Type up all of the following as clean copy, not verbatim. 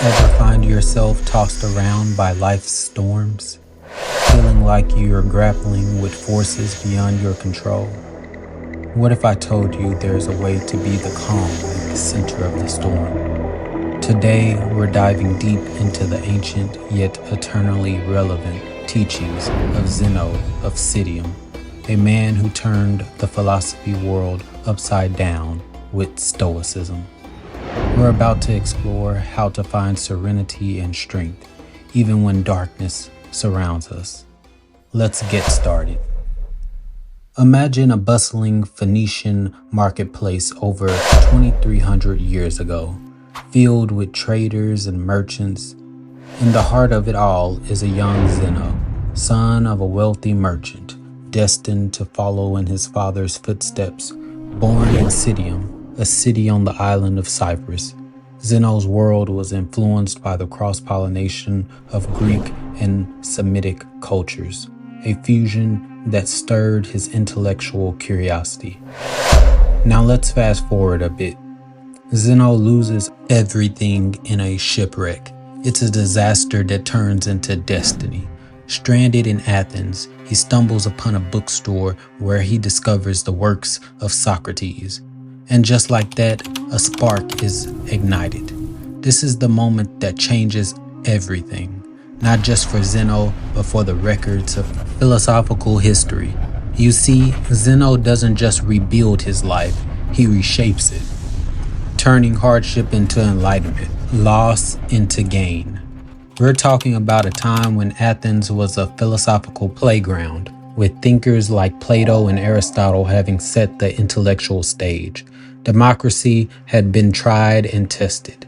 Ever find yourself tossed around by life's storms, feeling like you're grappling with forces beyond your control? What if I told you there's a way to be the calm at the center of the storm? Today, we're diving deep into the ancient yet eternally relevant teachings of Zeno of Citium, a man who turned the philosophy world upside down with Stoicism. We're about to explore how to find serenity and strength, even when darkness surrounds us. Let's get started. Imagine a bustling Phoenician marketplace over 2,300 years ago, filled with traders and merchants. In the heart of it all is a young Zeno, son of a wealthy merchant, destined to follow in his father's footsteps. Born in Citium, a city on the island of Cyprus, Zeno's world was influenced by the cross-pollination of Greek and Semitic cultures, a fusion that stirred his intellectual curiosity. Now let's fast forward a bit. Zeno loses everything in a shipwreck. It's a disaster that turns into destiny. Stranded in Athens, he stumbles upon a bookstore where he discovers the works of Socrates. And just like that, a spark is ignited. This is the moment that changes everything, not just for Zeno, but for the records of philosophical history. You see, Zeno doesn't just rebuild his life, he reshapes it, turning hardship into enlightenment, loss into gain. We're talking about a time when Athens was a philosophical playground, with thinkers like Plato and Aristotle having set the intellectual stage. Democracy had been tried and tested.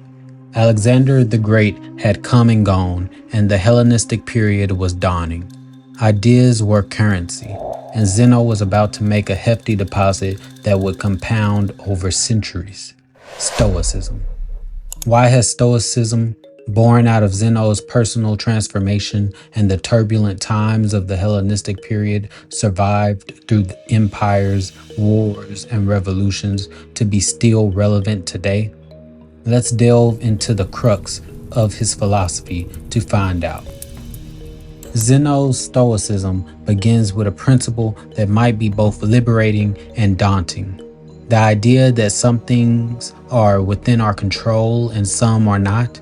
Alexander the Great had come and gone, and the Hellenistic period was dawning. Ideas were currency, and Zeno was about to make a hefty deposit that would compound over centuries. Stoicism. Why has Stoicism, born out of Zeno's personal transformation and the turbulent times of the Hellenistic period, survived through the empires, wars, and revolutions to be still relevant today? Let's delve into the crux of his philosophy to find out. Zeno's Stoicism begins with a principle that might be both liberating and daunting. The idea that some things are within our control and some are not.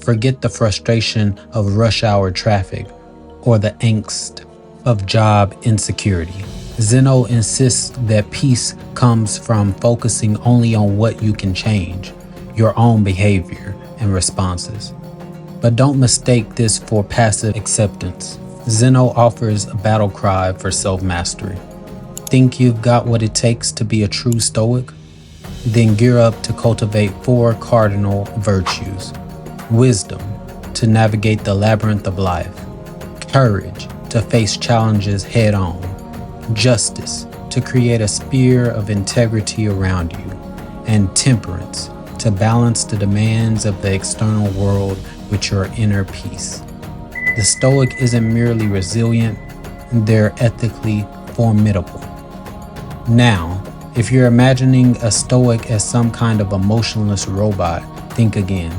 Forget the frustration of rush hour traffic or the angst of job insecurity. Zeno insists that peace comes from focusing only on what you can change, your own behavior and responses. But don't mistake this for passive acceptance. Zeno offers a battle cry for self-mastery. Think you've got what it takes to be a true Stoic? Then gear up to cultivate 4 cardinal virtues. Wisdom, to navigate the labyrinth of life. Courage, to face challenges head on. Justice, to create a sphere of integrity around you. And temperance, to balance the demands of the external world with your inner peace. The Stoic isn't merely resilient, they're ethically formidable. Now, if you're imagining a Stoic as some kind of emotionless robot, think again.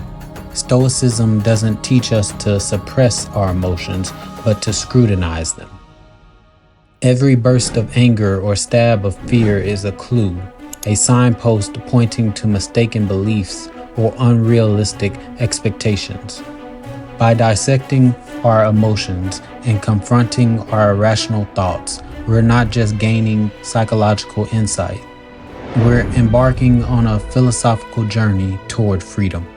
Stoicism doesn't teach us to suppress our emotions, but to scrutinize them. Every burst of anger or stab of fear is a clue, a signpost pointing to mistaken beliefs or unrealistic expectations. By dissecting our emotions and confronting our irrational thoughts, we're not just gaining psychological insight. We're embarking on a philosophical journey toward freedom.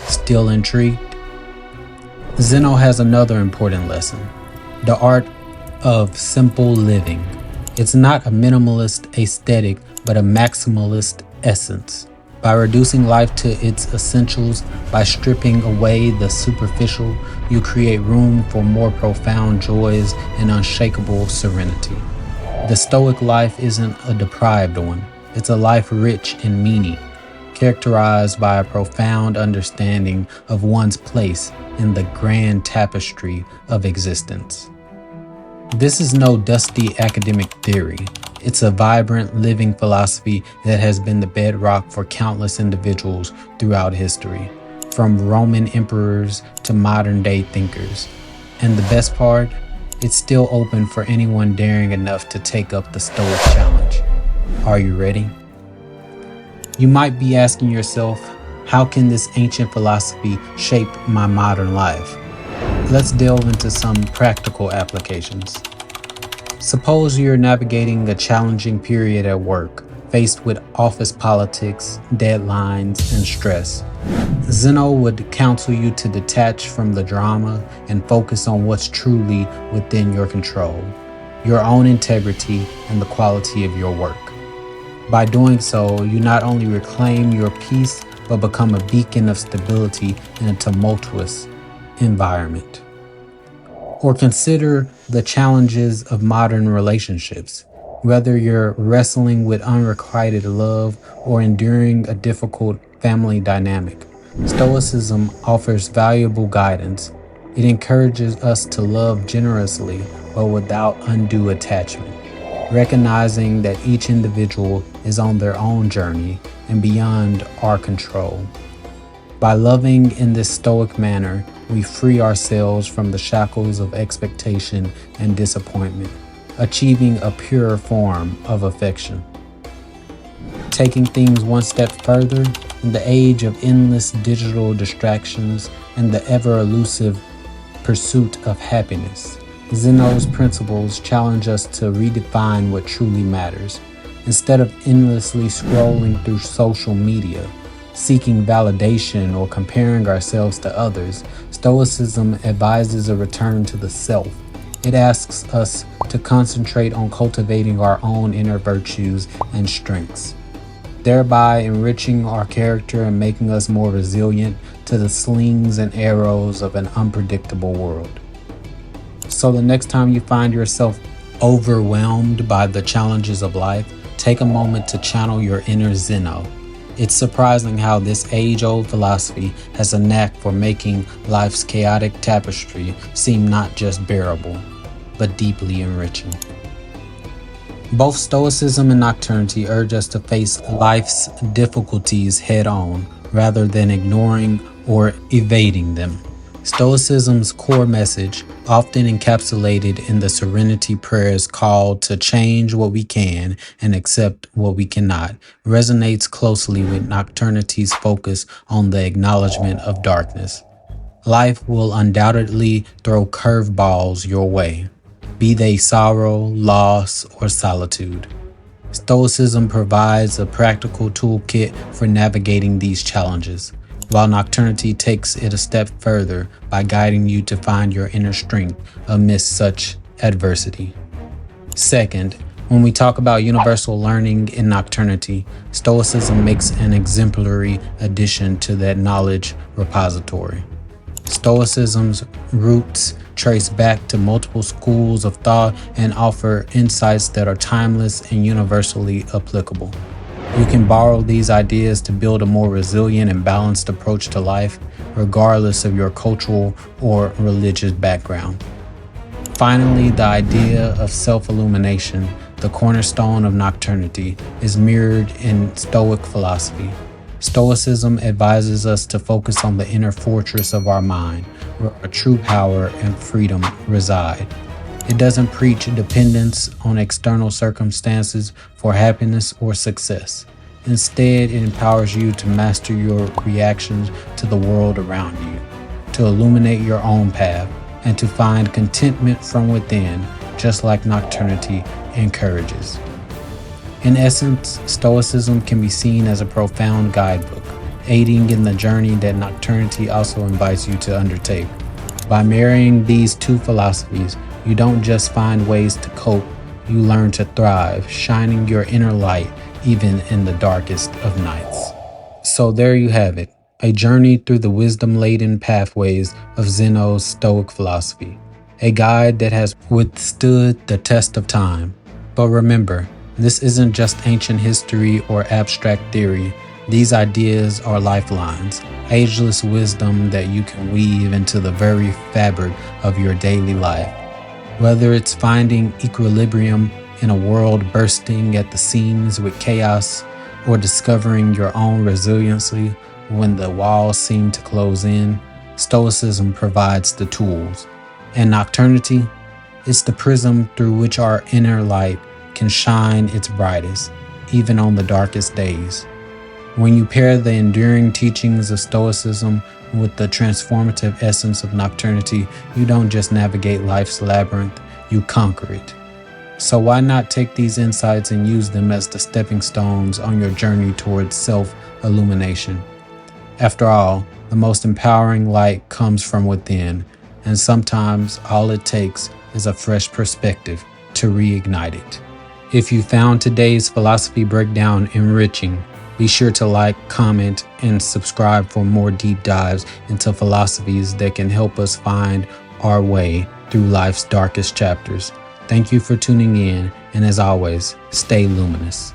Still intrigued? Zeno has another important lesson: the art of simple living. It's not a minimalist aesthetic, but a maximalist essence. By reducing life to its essentials, by stripping away the superficial, you create room for more profound joys and unshakable serenity. The Stoic life isn't a deprived one. It's a life rich in meaning, characterized by a profound understanding of one's place in the grand tapestry of existence. This is no dusty academic theory. It's a vibrant, living philosophy that has been the bedrock for countless individuals throughout history. from Roman emperors to modern day thinkers. And the best part, it's still open for anyone daring enough to take up the Stoic challenge. Are you ready? You might be asking yourself, how can this ancient philosophy shape my modern life? Let's delve into some practical applications. Suppose you're navigating a challenging period at work, faced with office politics, deadlines, and stress. Zeno would counsel you to detach from the drama and focus on what's truly within your control, your own integrity and the quality of your work. By doing so, you not only reclaim your peace, but become a beacon of stability in a tumultuous environment. Or consider the challenges of modern relationships. Whether you're wrestling with unrequited love or enduring a difficult family dynamic, Stoicism offers valuable guidance. It encourages us to love generously, but without undue attachment, recognizing that each individual is on their own journey and beyond our control. By loving in this Stoic manner, we free ourselves from the shackles of expectation and disappointment, achieving a purer form of affection. Taking things one step further, in the age of endless digital distractions and the ever-elusive pursuit of happiness, Zeno's principles challenge us to redefine what truly matters. Instead of endlessly scrolling through social media, seeking validation or comparing ourselves to others, Stoicism advises a return to the self. It asks us to concentrate on cultivating our own inner virtues and strengths, thereby enriching our character and making us more resilient to the slings and arrows of an unpredictable world. So the next time you find yourself overwhelmed by the challenges of life, take a moment to channel your inner Zeno. It's surprising how this age-old philosophy has a knack for making life's chaotic tapestry seem not just bearable, but deeply enriching. Both Stoicism and Nocturnity urge us to face life's difficulties head-on, rather than ignoring or evading them. Stoicism's core message, often encapsulated in the Serenity Prayer's call to change what we can and accept what we cannot, resonates closely with Nocturnity's focus on the acknowledgement of darkness. Life will undoubtedly throw curveballs your way, be they sorrow, loss, or solitude. Stoicism provides a practical toolkit for navigating these challenges, while Nocturnity takes it a step further by guiding you to find your inner strength amidst such adversity. Second, when we talk about universal learning in Nocturnity, Stoicism makes an exemplary addition to that knowledge repository. Stoicism's roots trace back to multiple schools of thought and offer insights that are timeless and universally applicable. You can borrow these ideas to build a more resilient and balanced approach to life, regardless of your cultural or religious background. Finally, the idea of self-illumination, the cornerstone of Nocturnity, is mirrored in Stoic philosophy. Stoicism advises us to focus on the inner fortress of our mind, where our true power and freedom reside. It doesn't preach dependence on external circumstances for happiness or success. Instead, it empowers you to master your reactions to the world around you, to illuminate your own path, and to find contentment from within, just like Nocturnity encourages. In essence, Stoicism can be seen as a profound guidebook, aiding in the journey that Nocturnity also invites you to undertake. By marrying these two philosophies, you don't just find ways to cope, you learn to thrive, shining your inner light even in the darkest of nights. So there you have it, a journey through the wisdom-laden pathways of Zeno's Stoic philosophy, a guide that has withstood the test of time. But remember, this isn't just ancient history or abstract theory. These ideas are lifelines, ageless wisdom that you can weave into the very fabric of your daily life. Whether it's finding equilibrium in a world bursting at the seams with chaos, or discovering your own resiliency, when the walls seem to close in, Stoicism provides the tools. And nocturnity, it's the prism through which our inner light can shine its brightest, even on the darkest days. When you pair the enduring teachings of Stoicism with the transformative essence of nocturnity, you don't just navigate life's labyrinth, you conquer it. So why not take these insights and use them as the stepping stones on your journey towards self-illumination? After all, the most empowering light comes from within, and sometimes all it takes is a fresh perspective to reignite it. If you found today's philosophy breakdown enriching, be sure to like, comment, and subscribe for more deep dives into philosophies that can help us find our way through life's darkest chapters. Thank you for tuning in, and as always, stay luminous.